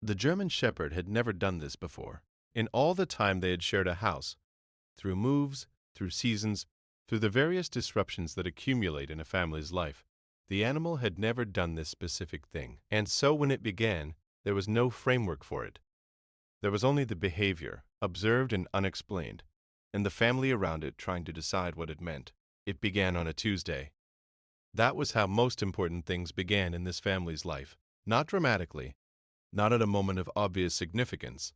The German Shepherd had never done this before. In all the time they had shared a house, through moves, through seasons, through the various disruptions that accumulate in a family's life, the animal had never done this specific thing. And so when it began, there was no framework for it. There was only the behavior, observed and unexplained, and the family around it trying to decide what it meant. It began on a Tuesday. That was how most important things began in this family's life. Not dramatically, not at a moment of obvious significance,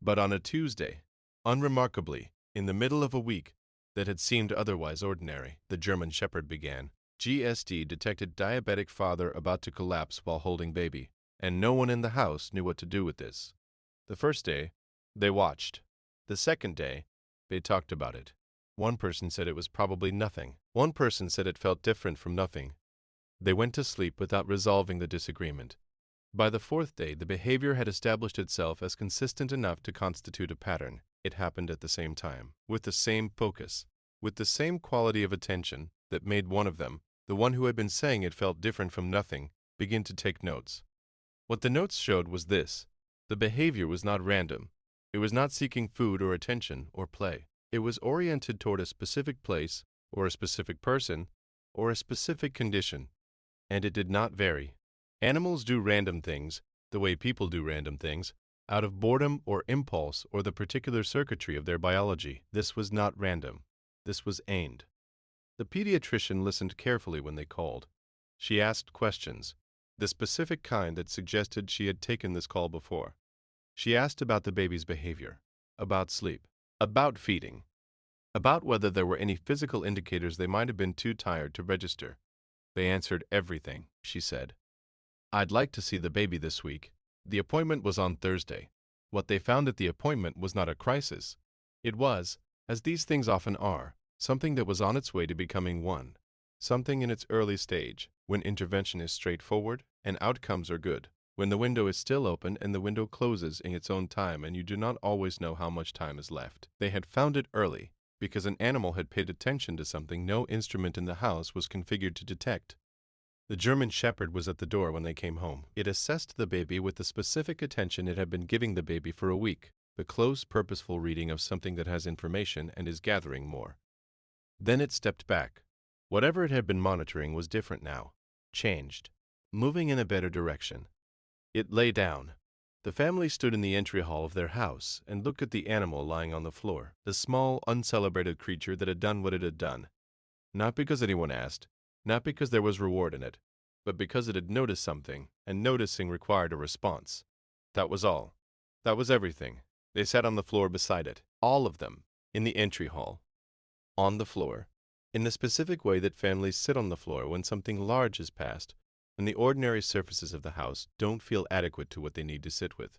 but on a Tuesday, unremarkably, in the middle of a week that had seemed otherwise ordinary. The German Shepherd began. GSD detected diabetic father about to collapse while holding baby, and no one in the house knew what to do with this. The first day, they watched. The second day, they talked about it. One person said it was probably nothing. One person said it felt different from nothing. They went to sleep without resolving the disagreement. By the fourth day, the behavior had established itself as consistent enough to constitute a pattern. It happened at the same time, with the same focus, with the same quality of attention that made one of them, the one who had been saying it felt different from nothing, begin to take notes. What the notes showed was this: the behavior was not random. It was not seeking food or attention or play. It was oriented toward a specific place or a specific person or a specific condition, and it did not vary. Animals do random things, the way people do random things, out of boredom or impulse or the particular circuitry of their biology. This was not random. This was aimed. The pediatrician listened carefully when they called. She asked questions, the specific kind that suggested she had taken this call before. She asked about the baby's behavior, about sleep, about feeding, about whether there were any physical indicators they might have been too tired to register. They answered everything, she said. I'd like to see the baby this week. The appointment was on Thursday. What they found at the appointment was not a crisis. It was, as these things often are, something that was on its way to becoming one, something in its early stage, when intervention is straightforward and outcomes are good, when the window is still open and the window closes in its own time and you do not always know how much time is left. They had found it early because an animal had paid attention to something no instrument in the house was configured to detect. The German Shepherd was at the door when they came home. It assessed the baby with the specific attention it had been giving the baby for a week, the close, purposeful reading of something that has information and is gathering more. Then it stepped back. Whatever it had been monitoring was different now, changed, moving in a better direction. It lay down. The family stood in the entry hall of their house and looked at the animal lying on the floor, the small, uncelebrated creature that had done what it had done. Not because anyone asked, not because there was reward in it, but because it had noticed something, and noticing required a response. That was all. That was everything. They sat on the floor beside it, all of them, in the entry hall. On the floor, in the specific way that families sit on the floor when something large is passed, and the ordinary surfaces of the house don't feel adequate to what they need to sit with.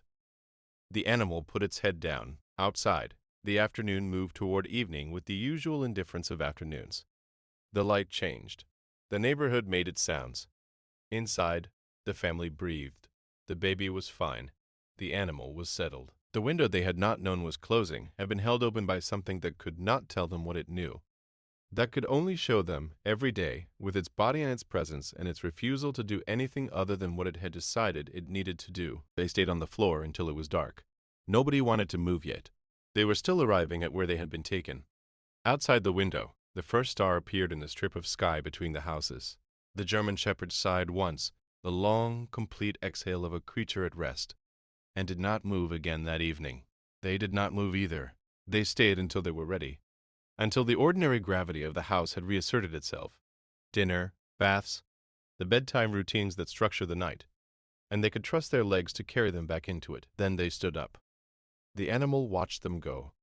The animal put its head down, outside. The afternoon moved toward evening with the usual indifference of afternoons. The light changed. The neighborhood made its sounds. Inside, the family breathed. The baby was fine. The animal was settled. The window they had not known was closing had been held open by something that could not tell them what it knew, that could only show them, every day, with its body and its presence and its refusal to do anything other than what it had decided it needed to do. They stayed on the floor until it was dark. Nobody wanted to move yet. They were still arriving at where they had been taken. Outside the window, the first star appeared in the strip of sky between the houses. The German Shepherd sighed once, the long, complete exhale of a creature at rest, and did not move again that evening. They did not move either. They stayed until they were ready, until the ordinary gravity of the house had reasserted itself. Dinner, baths, the bedtime routines that structure the night, and they could trust their legs to carry them back into it. Then they stood up. The animal watched them go.